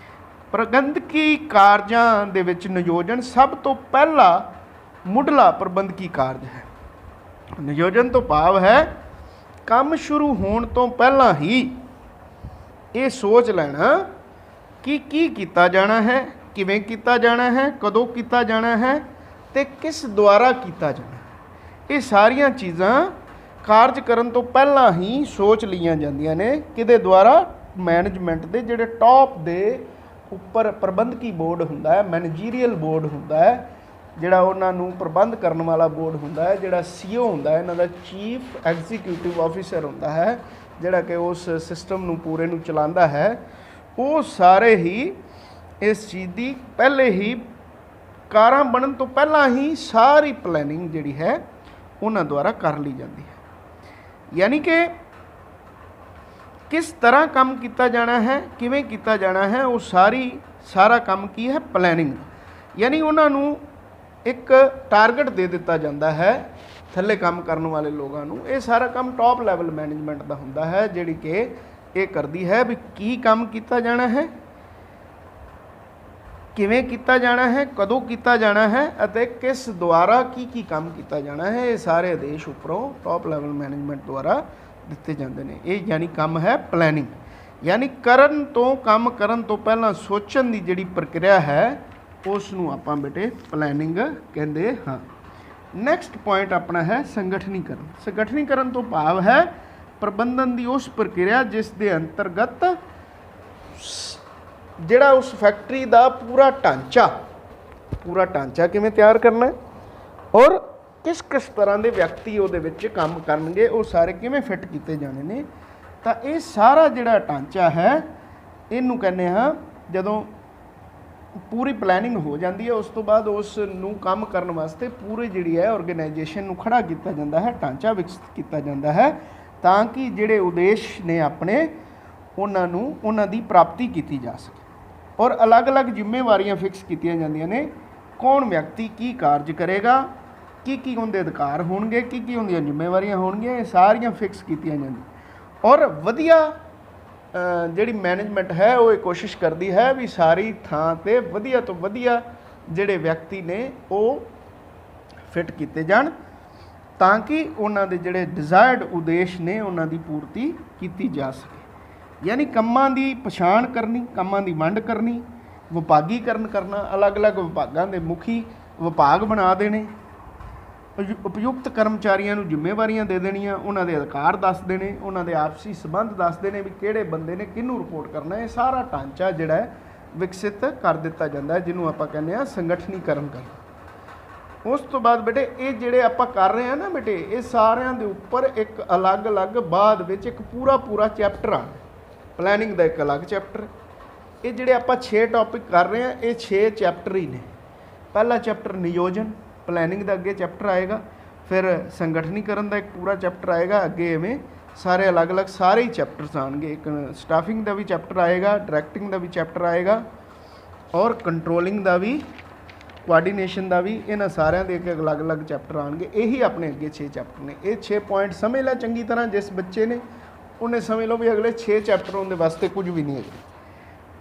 ਪ੍ਰਬੰਧਕੀ ਕਾਰਜਾਂ ਦੇ ਵਿੱਚ ਨਿਯੋਜਨ ਸਭ ਤੋਂ ਪਹਿਲਾ ਮੁੱਢਲਾ ਪ੍ਰਬੰਧਕੀ ਕਾਰਜ ਹੈ। ਨਿਯੋਜਨ ਤੋਂ ਭਾਵ ਹੈ ਕੰਮ ਸ਼ੁਰੂ ਹੋਣ ਤੋਂ ਪਹਿਲਾਂ ਹੀ ਇਹ ਸੋਚ ਲੈਣਾ ਕਿ ਕੀ ਕੀਤਾ ਜਾਣਾ ਹੈ, ਕਿਵੇਂ ਕੀਤਾ ਜਾਣਾ ਹੈ, ਕਦੋਂ ਕੀਤਾ ਜਾਣਾ ਹੈ ਤੇ ਕਿਸ ਦੁਆਰਾ ਕੀਤਾ ਜਾਣਾ ਹੈ। ਇਹ ਸਾਰੀਆਂ ਚੀਜ਼ਾਂ ਕਾਰਜ ਕਰਨ ਤੋਂ ਪਹਿਲਾਂ ਹੀ ਸੋਚ ਲਈਆਂ ਜਾਂਦੀਆਂ ਨੇ। ਕਿਹਦੇ ਦੁਆਰਾ? ਮੈਨੇਜਮੈਂਟ ਦੇ ਜਿਹੜੇ ਟੌਪ ਦੇ ਉੱਪਰ ਪ੍ਰਬੰਧਕੀ ਬੋਰਡ ਹੁੰਦਾ ਹੈ, ਮੈਨੇਜੀਰੀਅਲ ਬੋਰਡ ਹੁੰਦਾ ਹੈ, ਜਿਹੜਾ ਉਹਨਾਂ ਨੂੰ ਪ੍ਰਬੰਧ ਕਰਨ ਵਾਲਾ ਬੋਰਡ ਹੁੰਦਾ ਹੈ, ਜਿਹੜਾ CEO ਹੁੰਦਾ ਹੈ, ਇਹਨਾਂ ਦਾ ਚੀਫ ਐਗਜ਼ੀਕਿਊਟਿਵ ਆਫਿਸਰ ਹੁੰਦਾ ਹੈ, ਜਿਹੜਾ ਕਿ ਉਸ ਸਿਸਟਮ ਨੂੰ ਪੂਰੇ ਨੂੰ ਚਲਾਉਂਦਾ ਹੈ। ਉਹ ਸਾਰੇ ਹੀ ਇਸ ਚੀਜ਼ ਦੀ ਪਹਿਲੇ ਹੀ ਕਾਰਾਂ ਬਣਨ ਤੋਂ ਪਹਿਲਾਂ ਹੀ ਸਾਰੀ ਪਲੈਨਿੰਗ ਜਿਹੜੀ ਹੈ ਉਹਨਾਂ ਦੁਆਰਾ ਕਰ ਲਈ ਜਾਂਦੀ ਹੈ। ਯਾਨੀ ਕਿ ਕਿਸ ਤਰ੍ਹਾਂ ਕੰਮ ਕੀਤਾ ਜਾਣਾ ਹੈ, ਕਿਵੇਂ ਕੀਤਾ ਜਾਣਾ ਹੈ, ਉਹ ਸਾਰਾ ਕੰਮ ਕੀ ਹੈ? ਪਲੈਨਿੰਗ। ਯਾਨੀ ਉਹਨਾਂ ਨੂੰ ਇੱਕ ਟਾਰਗੇਟ ਦੇ ਦਿੱਤਾ ਜਾਂਦਾ ਹੈ ਥੱਲੇ ਕੰਮ ਕਰਨ ਵਾਲੇ ਲੋਕਾਂ ਨੂੰ। ਇਹ ਸਾਰਾ ਕੰਮ ਟੌਪ ਲੈਵਲ ਮੈਨੇਜਮੈਂਟ ਦਾ ਹੁੰਦਾ ਹੈ, ਜਿਹੜੀ ਕਿ ਇਹ ਕਰਦੀ ਹੈ ਵੀ ਕੀ ਕੰਮ ਕੀਤਾ ਜਾਣਾ ਹੈ, ਕਿਵੇਂ ਕੀਤਾ ਜਾਣਾ ਹੈ, ਕਦੋਂ ਕੀਤਾ ਜਾਣਾ ਹੈ ਅਤੇ ਕਿਸ ਦੁਆਰਾ ਕੀ ਕੰਮ ਕੀਤਾ ਜਾਣਾ ਹੈ। ਇਹ ਸਾਰੇ ਆਦੇਸ਼ ਉੱਪਰੋਂ ਟੌਪ ਲੈਵਲ ਮੈਨੇਜਮੈਂਟ ਦੁਆਰਾ ਦਿੱਤੇ ਜਾਂਦੇ ਨੇ। ਇਹ ਯਾਨੀ ਕੰਮ ਹੈ ਪਲੈਨਿੰਗ। ਯਾਨੀ ਕੰਮ ਕਰਨ ਤੋਂ ਪਹਿਲਾਂ ਸੋਚਣ ਦੀ ਜਿਹੜੀ ਪ੍ਰਕਿਰਿਆ ਹੈ ਉਸ ਨੂੰ ਆਪਾਂ ਬੇਟੇ ਪਲੈਨਿੰਗ ਕਹਿੰਦੇ ਹਾਂ। ਨੈਕਸਟ ਪੁਆਇੰਟ ਆਪਣਾ ਹੈ ਸੰਗਠਨੀਕਰਨ। ਸੰਗਠਨੀਕਰਨ ਤੋਂ ਭਾਵ ਹੈ ਪ੍ਰਬੰਧਨ ਦੀ ਉਸ ਪ੍ਰਕਿਰਿਆ ਜਿਸ ਦੇ ਅੰਤਰਗਤ ਜਿਹੜਾ ਉਸ ਫੈਕਟਰੀ ਦਾ ਪੂਰਾ ਢਾਂਚਾ ਕਿਵੇਂ ਤਿਆਰ ਕਰਨਾ ਹੈ ਔਰ ਕਿਸ ਤਰ੍ਹਾਂ ਦੇ ਵਿਅਕਤੀ ਉਹਦੇ ਵਿੱਚ ਕੰਮ ਕਰਨਗੇ, ਉਹ ਸਾਰੇ ਕਿਵੇਂ ਫਿੱਟ ਕੀਤੇ ਜਾਣੇ ਨੇ। ਤਾਂ ਇਹ ਸਾਰਾ ਜਿਹੜਾ ਢਾਂਚਾ ਹੈ ਇਹਨੂੰ ਕਹਿੰਦੇ ਹਾਂ, ਜਦੋਂ ਪੂਰੀ ਪਲੈਨਿੰਗ ਹੋ ਜਾਂਦੀ ਹੈ ਉਸ ਤੋਂ ਬਾਅਦ ਉਸ ਨੂੰ ਕੰਮ ਕਰਨ ਵਾਸਤੇ ਪੂਰੀ ਜਿਹੜੀ ਹੈ ਆਰਗੇਨਾਈਜੇਸ਼ਨ ਨੂੰ ਖੜਾ ਕੀਤਾ ਜਾਂਦਾ ਹੈ, ਢਾਂਚਾ ਵਿਕਸਿਤ ਕੀਤਾ ਜਾਂਦਾ ਹੈ ਤਾਂ ਕਿ ਜਿਹੜੇ ਉਦੇਸ਼ ਨੇ ਆਪਣੇ ਉਹਨਾਂ ਦੀ ਪ੍ਰਾਪਤੀ ਕੀਤੀ ਜਾ ਸਕੇ। ਔਰ ਅਲੱਗ-ਅਲੱਗ ਜ਼ਿੰਮੇਵਾਰੀਆਂ ਫਿਕਸ ਕੀਤੀਆਂ ਜਾਂਦੀਆਂ ਨੇ। ਕੌਣ ਵਿਅਕਤੀ ਕੀ ਕਾਰਜ ਕਰੇਗਾ, ਕੀ ਉਹਦੇ ਅਧਿਕਾਰ ਹੋਣਗੇ, ਕੀ ਉਹਦੀਆਂ ਜ਼ਿੰਮੇਵਾਰੀਆਂ ਹੋਣਗੀਆਂ, ਇਹ ਸਾਰੀਆਂ ਫਿਕਸ ਕੀਤੀਆਂ ਜਾਂਦੀਆਂ। ਔਰ ਵਧੀਆ ਜਿਹੜੀ ਮੈਨੇਜਮੈਂਟ ਹੈ ਉਹ ਇਹ ਕੋਸ਼ਿਸ਼ ਕਰਦੀ ਹੈ ਵੀ ਸਾਰੀ ਥਾਂ 'ਤੇ ਵਧੀਆ ਤੋਂ ਵਧੀਆ ਜਿਹੜੇ ਵਿਅਕਤੀ ਨੇ ਉਹ ਫਿੱਟ ਕੀਤੇ ਜਾਣ ਤਾਂ ਕਿ ਉਹਨਾਂ ਦੇ ਜਿਹੜੇ ਡਿਜ਼ਾਇਰਡ ਉਦੇਸ਼ ਨੇ ਉਹਨਾਂ ਦੀ ਪੂਰਤੀ ਕੀਤੀ ਜਾ ਸਕੇ। ਯਾਨੀ ਕੰਮਾਂ ਦੀ ਪਛਾਣ ਕਰਨੀ, ਕੰਮਾਂ ਦੀ ਵੰਡ ਕਰਨੀ, ਵਿਭਾਗੀਕਰਨ ਕਰਨਾ, ਅਲੱਗ-ਅਲੱਗ ਵਿਭਾਗਾਂ ਦੇ ਮੁਖੀ ਵਿਭਾਗ ਬਣਾ ਦੇਣੇ, ਉਪਯੁਕਤ ਕਰਮਚਾਰੀਆਂ ਨੂੰ ਜ਼ਿੰਮੇਵਾਰੀਆਂ ਦੇ ਦੇਣੀਆਂ, ਉਹਨਾਂ ਦੇ ਅਧਿਕਾਰ ਦੱਸ ਦੇਣੇ, ਉਹਨਾਂ ਦੇ ਆਪਸੀ ਸੰਬੰਧ ਦੱਸ ਦੇਣੇ ਵੀ ਕਿਹੜੇ ਬੰਦੇ ਨੇ ਕਿਹਨੂੰ ਰਿਪੋਰਟ ਕਰਨਾ। ਇਹ ਸਾਰਾ ਢਾਂਚਾ ਜਿਹੜਾ ਹੈ ਵਿਕਸਿਤ ਕਰ ਦਿੱਤਾ ਜਾਂਦਾ ਹੈ, ਜਿਹਨੂੰ ਆਪਾਂ ਕਹਿੰਦੇ ਹਾਂ ਸੰਗਠਨੀਕਰਨ ਕਰਨਾ। ਉਸ ਤੋਂ ਬਾਅਦ ਬੇਟੇ ਇਹ ਜਿਹੜੇ ਆਪਾਂ ਕਰ ਰਹੇ ਹਾਂ ਨਾ ਬੇਟੇ, ਇਹ ਸਾਰਿਆਂ ਦੇ ਉੱਪਰ ਇੱਕ ਅਲੱਗ-ਅਲੱਗ ਬਾਅਦ ਵਿੱਚ ਇੱਕ ਪੂਰਾ ਚੈਪਟਰ ਆ। ਪਲੈਨਿੰਗ ਦਾ ਇੱਕ ਅਲੱਗ ਚੈਪਟਰ। ਇਹ ਜਿਹੜੇ ਆਪਾਂ 6 ਟੌਪਿਕ ਕਰ ਰਹੇ ਹਾਂ ਇਹ 6 ਚੈਪਟਰ ਹੀ ਨੇ। ਪਹਿਲਾ ਚੈਪਟਰ ਨਿਯੋਜਨ, ਪਲੈਨਿੰਗ ਦਾ ਅੱਗੇ ਚੈਪਟਰ ਆਏਗਾ, ਫਿਰ ਸੰਗਠਨੀਕਰਨ ਦਾ ਇੱਕ ਪੂਰਾ ਚੈਪਟਰ ਆਏਗਾ, ਅੱਗੇ ਐਵੇਂ ਸਾਰੇ ਅਲੱਗ-ਅਲੱਗ ਸਾਰੇ ਹੀ ਚੈਪਟਰਸ ਆਉਣਗੇ। ਇੱਕ ਸਟਾਫਿੰਗ ਦਾ ਵੀ ਚੈਪਟਰ ਆਏਗਾ, ਡਾਇਰੈਕਟਿੰਗ ਦਾ ਵੀ ਚੈਪਟਰ ਆਏਗਾ ਔਰ ਕੰਟਰੋਲਿੰਗ ਦਾ ਵੀ, ਕੋਆਰਡੀਨੇਸ਼ਨ ਦਾ ਵੀ। ਇਹਨਾਂ ਸਾਰਿਆਂ ਦੇ ਇੱਕ ਅਲੱਗ-ਅਲੱਗ ਚੈਪਟਰ ਆਉਣਗੇ। ਇਹੀ ਆਪਣੇ ਅੱਗੇ 6 ਚੈਪਟਰ ਨੇ। ਇਹ 6 ਪੁਆਇੰਟ ਸਮਝ ਲੈ ਚੰਗੀ ਤਰ੍ਹਾਂ। ਜਿਸ ਬੱਚੇ ਨੇ ਉਹਨੇ ਸਮਝ ਲਓ ਵੀ ਅਗਲੇ 6 ਚੈਪਟਰ ਉਹਦੇ ਵਾਸਤੇ ਕੁਝ ਵੀ ਨਹੀਂ ਹੈਗੇ।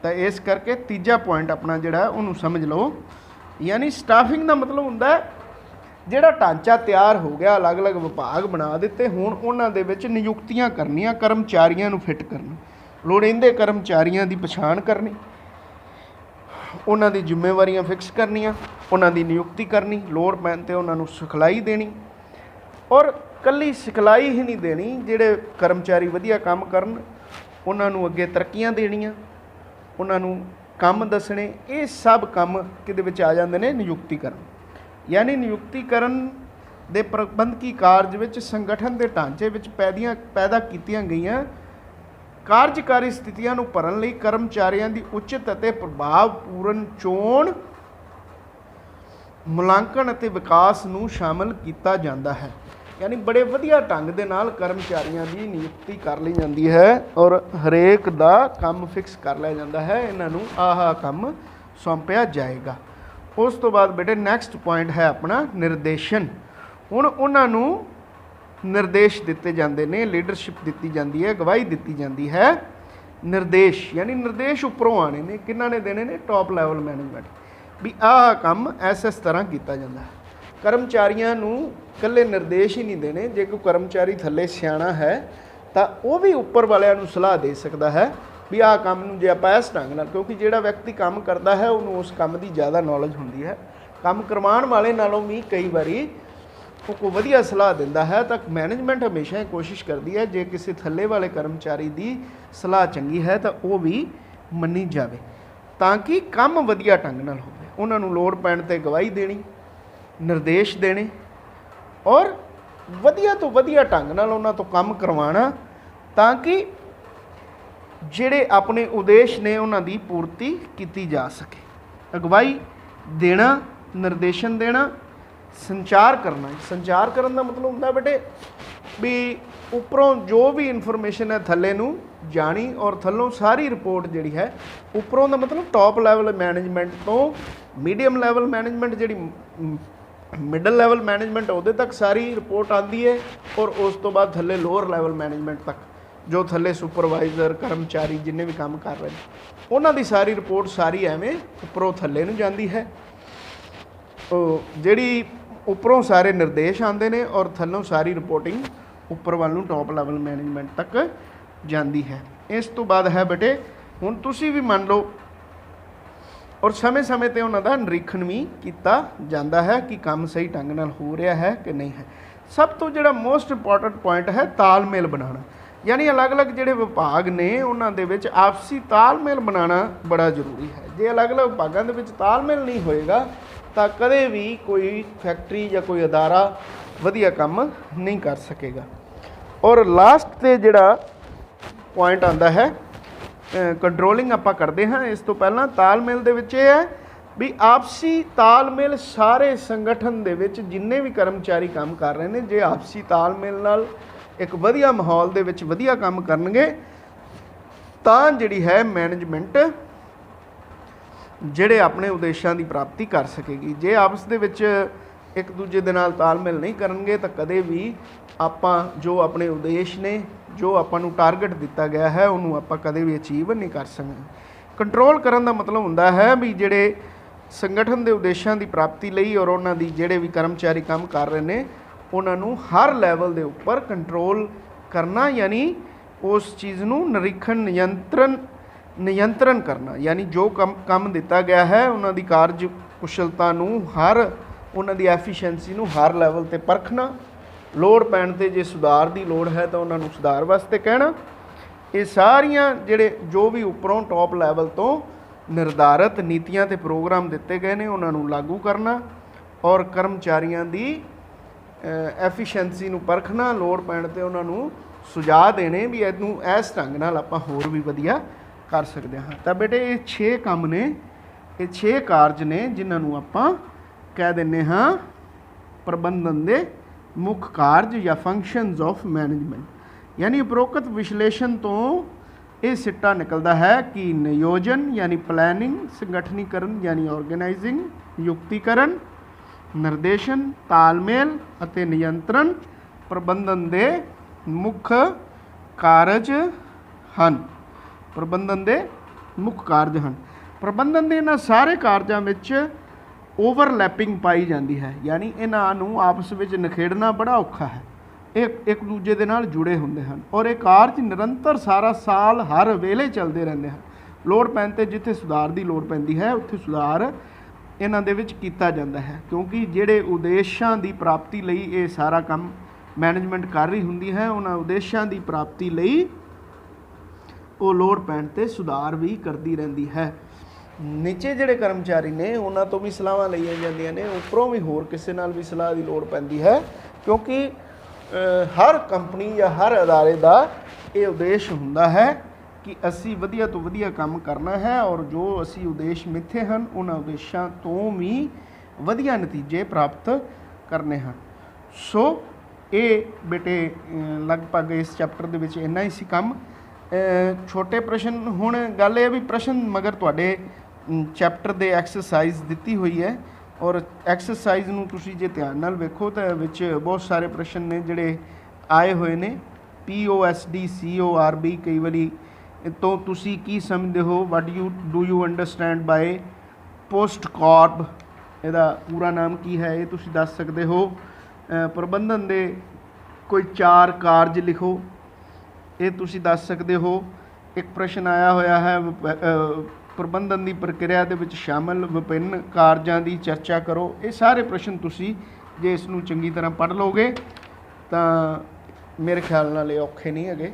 ਤਾਂ ਇਸ ਕਰਕੇ ਤੀਜਾ ਪੁਆਇੰਟ ਆਪਣਾ ਜਿਹੜਾ ਉਹਨੂੰ ਸਮਝ ਲਓ। ਯਾਨੀ ਸਟਾਫਿੰਗ ਦਾ ਮਤਲਬ ਹੁੰਦਾ ਜਿਹੜਾ ਢਾਂਚਾ ਤਿਆਰ ਹੋ ਗਿਆ, ਅਲੱਗ-ਅਲੱਗ ਵਿਭਾਗ ਬਣਾ ਦਿੱਤੇ, ਹੁਣ ਉਹਨਾਂ ਦੇ ਵਿੱਚ ਨਿਯੁਕਤੀਆਂ ਕਰਨੀਆਂ, ਕਰਮਚਾਰੀਆਂ ਨੂੰ ਫਿੱਟ ਕਰਨਾ, ਲੋੜੀਂਦੇ ਕਰਮਚਾਰੀਆਂ ਦੀ ਪਛਾਣ ਕਰਨੀ, ਉਹਨਾਂ ਦੀ ਜ਼ਿੰਮੇਵਾਰੀਆਂ ਫਿਕਸ ਕਰਨੀਆਂ, ਉਹਨਾਂ ਦੀ ਨਿਯੁਕਤੀ ਕਰਨੀ, ਲੋੜ ਪੈਣ 'ਤੇ ਉਹਨਾਂ ਨੂੰ ਸਿਖਲਾਈ ਦੇਣੀ। ਔਰ ਇਕੱਲੀ ਸਿਖਲਾਈ ਹੀ ਨਹੀਂ ਦੇਣੀ, ਜਿਹੜੇ ਕਰਮਚਾਰੀ ਵਧੀਆ ਕੰਮ ਕਰਨ ਉਹਨਾਂ ਨੂੰ ਅੱਗੇ ਤਰੱਕੀਆਂ ਦੇਣੀਆਂ, ਉਹਨਾਂ ਨੂੰ ਕੰਮ ਦੱਸਣੇ। ਇਹ ਸਭ ਕੰਮ ਕਿਹਦੇ ਵਿੱਚ ਆ ਜਾਂਦੇ ਨੇ? ਨਿਯੁਕਤੀਕਰਨ। ਯਾਨੀ ਨਿਯੁਕਤੀਕਰਨ ਦੇ ਪ੍ਰਬੰਧਕੀ ਕਾਰਜ ਵਿੱਚ ਸੰਗਠਨ ਦੇ ਢਾਂਚੇ ਵਿੱਚ ਪੈਦਾ ਕੀਤੀਆਂ ਗਈਆਂ ਕਾਰਜਕਾਰੀ ਸਥਿਤੀਆਂ ਨੂੰ ਭਰਨ ਲਈ ਕਰਮਚਾਰੀਆਂ ਦੀ ਉਚਿਤ ਅਤੇ ਪ੍ਰਭਾਵਪੂਰਨ ਚੋਣ, ਮੁਲਾਂਕਣ ਅਤੇ ਵਿਕਾਸ ਨੂੰ ਸ਼ਾਮਲ ਕੀਤਾ ਜਾਂਦਾ ਹੈ। ਯਾਨੀ ਬੜੇ ਵਧੀਆ ਢੰਗ ਦੇ ਨਾਲ ਕਰਮਚਾਰੀਆਂ ਦੀ ਨਿਯੁਕਤੀ ਕਰ ਲਈ ਜਾਂਦੀ ਹੈ ਔਰ ਹਰੇਕ ਦਾ ਕੰਮ ਫਿਕਸ ਕਰ ਲਿਆ ਜਾਂਦਾ ਹੈ, ਇਹਨਾਂ ਨੂੰ ਆਹ ਕੰਮ ਸੌਂਪਿਆ ਜਾਏਗਾ। ਉਸ ਤੋਂ ਬਾਅਦ ਬੇਟੇ ਨੈਕਸਟ ਪੁਆਇੰਟ ਹੈ ਆਪਣਾ ਨਿਰਦੇਸ਼ਨ। ਹੁਣ ਉਹਨਾਂ ਨੂੰ निर्देश दिते जाते हैं, लीडरशिप दी जाती है, गवाही दी जाती है। निर्देश यानी निर्देश उपरों आने ने, किन्ना ने देने ने? टॉप लैवल मैनेजमेंट, भी आह काम इस तरह किया जाता है। कर्मचारियों नूं कल्ले निर्देश ही नहीं देने, जे कोई कर्मचारी थल्ले सियाणा है तो वह भी उपर वालियां नूं सलाह दे सकता है भी आह काम नूं जे आपां इस ढंग नाल, क्योंकि जिहड़ा व्यक्ति काम करता है उन्होंने उस काम की ज़्यादा नॉलेज होंदी है, काम करवाउण वाले नालों भी कई बारी वो कोई वधिया सलाह दिंदा है। तो मैनेजमेंट हमेशा कोशिश करती है जे किसी थल्ले वाले कर्मचारी की सलाह चंगी है तो वह भी मनी जाए, ताकि काम वधिया ढंग नाल होवे। उन्हां नूं लोड़ पैण ते गवाही देनी, निर्देश देने और वधिया तो वधिया ढंग नाल उन्हां तो काम करवाना, ताकि जिहड़े अपने उद्देश ने उन्हां दी पूर्ति की जा सके। अगवाई देना, निर्देशन देना, संचार करना। संचार करने का मतलब होंदा बेटे भी उपरों जो भी इन्फॉर्मेशन है थल्ले नूं जानी, और थल्लों सारी रिपोर्ट जिहड़ी है उपरों का मतलब टॉप लैवल मैनेजमेंट तो मीडियम लैवल मैनेजमेंट जिहड़ी मिडल लैवल मैनेजमेंट उहदे तक सारी रिपोर्ट आती है, और उस तो बाद थल्ले लोअर लैवल मैनेजमेंट तक जो थल्ले सुपरवाइजर कर्मचारी जिन्हें भी काम कर रहे हैं उन्हां दी सारी रिपोर्ट सारी एवें उपरों थल्ले नूं जाती है। जिहड़ी उपरों सारे निर्देश आते हैं और थल्लों सारी रिपोर्टिंग उपर वाल नूं टॉप लैवल मैनेजमेंट तक जाती है। इस तो बाद है बेटे हुण तुसीं भी मान लो, और समय समय पर उन्हों का निरीक्षण भी किया जाता है कि काम सही ढंग नाल हो रहा है कि नहीं है। सब तो जिहड़ा मोस्ट इंपॉर्टेंट पॉइंट है तालमेल बनाना, यानी अलग अलग जिहड़े विभाग ने उन्हां दे विच आपसी तालमेल बनाना बड़ा जरूरी है। जे अलग अलग विभागों के विच तालमेल नहीं होएगा तो कदे भी कोई फैक्ट्री या कोई अदारा वधिया काम नहीं कर सकेगा। और लास्ट ते जिहड़ा पॉइंट आंदा है कंट्रोलिंग आपां करते हैं, इस तो पहला तालमेल दे विच ये है भी आपसी तालमेल सारे संगठन दे विच जिन्ने भी कर्मचारी काम कर रहे हैं, जे आपसी तालमेल नाल एक वधिया माहौल दे विच वधिया काम करनगे तां जिहड़ी है मैनेजमेंट जिहड़े अपने उद्देशां की प्राप्ति कर सकेगी। जे आपस दे विच एक दूजे दे नाल तालमेल नहीं करनगे तो कदे भी आपां जो अपने उद्देश ने, जो आपां नूं टारगेट दिता गया है उन्होंने आपां कदे भी अचीव नहीं कर सकेंगे। कंट्रोल करन दा मतलब हुंदा है भी जिहड़े संगठन के उद्देशां की प्राप्ति लई और उन्हां दी जिहड़े भी कर्मचारी काम कर रहे हैं उन्हां नूं हर लैवल के उपर कंट्रोल करना, यानी उस चीज़ नूं निरीक्षण नियंत्रण करना, यानी जो काम दिता गया है उन्हां दी कार्य कुशलता नूं हर उन्हां दी एफिशिएंसी नूं हर लैवल ते परखना, लोड़ पैण ते जे सुधार की लोड़ है तो उन्हां नूं सुधार वास्ते कहना। ये सारियां जिहड़े जो भी उपरों टॉप लैवल तो निर्धारित नीतियां ते प्रोग्राम दिते गए ने उन्हां नूं लागू करना और कर्मचारियों की एफिशिएंसी नूं परखना, लोड़ पैण ते उन्हां नूं सुझाव देने भी इनू इस ढंग नाल आपां होर भी वधिया कर सकते हाँ। तो बेटे ये 6 काम ने, ये 6 कारज ने जिन्होंने आपां कह दिंदे हाँ प्रबंधन के मुख्य कारज या फंक्शनस ऑफ मैनेजमेंट। यानी उपरोक्त विश्लेषण तो ये सिट्टा निकलता है कि नियोजन यानी प्लैनिंग, संगठनीकरण यानी ऑर्गेनाइजिंग, युक्तिकरण, निर्देशन, तालमेल अते नियंत्रण प्रबंधन के मुख्य कारज हैं। प्रबंधन के मुख्य कारज हैं। प्रबंधन के इन्हां सारे कारजां विच ओवरलैपिंग पाई जाती है, यानी इन्हों आपस में निखेड़ना बड़ा औखा है, एक दूजे के नाल जुड़े होंगे हैं और ये कारज निरंतर सारा साल हर वेले चलते रहते हैं। लोड़ पैण ते जिथे सुधार की लोड़ पैंदी है उत्थे सुधार इन्हां दे विच कीता जाता है, क्योंकि जिहड़े उद्देशां की प्राप्ति लई ये सारा काम मैनेजमेंट कर रही होंदी है, उन्हां उद्देशां की प्राप्ति लई वो लोड़ पैण ते सुधार भी करती रहती है। नीचे जिहड़े कर्मचारी ने उन्हां तो भी सलाहां लईआं जांदियां ने, उपरों भी होर किसी नाल भी सलाह की लोड़ पैंदी है, क्योंकि हर कंपनी या हर अदारे का ये उद्देश हुंदा है कि असी वधिया तो वधिया काम करना है और जो असी उद्देश मिथे हैं उन्हां उद्देशां तो भी वधिया नतीजे प्राप्त करने हैं। सो ये बेटे लगभग इस चैप्टर दे विच इन्ना ही सी काम। छोटे प्रश्न हुण गल ये भी प्रश्न मगर तुहाडे चैप्टर दे एक्सरसाइज दिती हुई है और एक्सरसाइज नूं तुसीं जे ध्यान नाल वेखो तो विच बहुत सारे प्रश्न ने जिहड़े ਆਏ ਹੋਏ ਨੇ POSD CORB ਕਈ ਵਾਰੀ ਤੋਂ ਤੁਸੀਂ ਕੀ ਸਮਝਦੇ ਹੋ what do you understand by post carb ਇਹਦਾ ਪੂਰਾ ਨਾਮ ਕੀ ਹੈ ਇਹ ਤੁਸੀਂ ਦੱਸ ਸਕਦੇ ਹੋ। ਪ੍ਰਬੰਧਨ ਦੇ ਕੋਈ 4 ਕਾਰਜ ਲਿਖੋ ਇਹ ਤੁਸੀਂ ਦੱਸ ਸਕਦੇ ਹੋ। ਇੱਕ ਪ੍ਰਸ਼ਨ ਆਇਆ ਹੋਇਆ ਹੈ ਪ੍ਰਬੰਧਨ ਦੀ ਪ੍ਰਕਿਰਿਆ ਦੇ ਵਿੱਚ ਸ਼ਾਮਲ ਵਿਭਿੰਨ ਕਾਰਜਾਂ ਦੀ ਚਰਚਾ ਕਰੋ। ਇਹ ਸਾਰੇ ਪ੍ਰਸ਼ਨ ਤੁਸੀਂ ਜੇ ਇਸ ਨੂੰ ਚੰਗੀ ਤਰ੍ਹਾਂ ਪੜ੍ਹ ਲਓਗੇ ਤਾਂ ਮੇਰੇ ਖਿਆਲ ਨਾਲ ਇਹ ਔਖੇ ਨਹੀਂ ਹੈਗੇ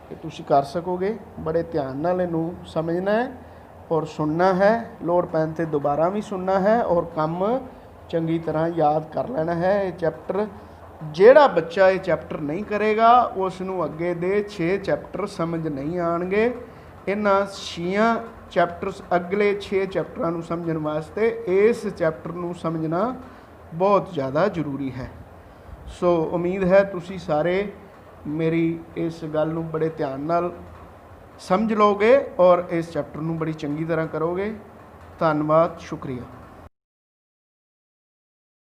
ਕਿ ਤੁਸੀਂ ਕਰ ਸਕੋਗੇ। ਬੜੇ ਧਿਆਨ ਨਾਲ ਇਹਨੂੰ ਸਮਝਣਾ ਹੈ ਔਰ ਸੁਣਨਾ ਹੈ, ਲੋੜ ਪੈਣ 'ਤੇ ਦੁਬਾਰਾ ਵੀ ਸੁਣਨਾ ਹੈ ਔਰ ਕੰਮ ਚੰਗੀ ਤਰ੍ਹਾਂ ਯਾਦ ਕਰ ਲੈਣਾ ਹੈ। ਇਹ ਚੈਪਟਰ ਜਿਹੜਾ ਬੱਚਾ ਇਹ ਚੈਪਟਰ ਨਹੀਂ ਕਰੇਗਾ ਉਸ ਨੂੰ ਅੱਗੇ ਦੇ 6 ਚੈਪਟਰ ਸਮਝ ਨਹੀਂ ਆਉਣਗੇ। ਇਹਨਾਂ 6 ਚੈਪਟਰਸ ਅਗਲੇ 6 ਚੈਪਟਰਾਂ ਨੂੰ ਸਮਝਣ ਵਾਸਤੇ ਇਸ ਚੈਪਟਰ ਨੂੰ ਸਮਝਣਾ ਬਹੁਤ ਜ਼ਿਆਦਾ ਜ਼ਰੂਰੀ ਹੈ। ਸੋ ਉਮੀਦ ਹੈ ਤੁਸੀਂ ਸਾਰੇ ਮੇਰੀ ਇਸ ਗੱਲ ਨੂੰ ਬੜੇ ਧਿਆਨ ਨਾਲ ਸਮਝ ਲਓਗੇ ਔਰ ਇਸ ਚੈਪਟਰ ਨੂੰ ਬੜੀ ਚੰਗੀ ਤਰ੍ਹਾਂ ਕਰੋਗੇ। ਧੰਨਵਾਦ, ਸ਼ੁਕਰੀਆ।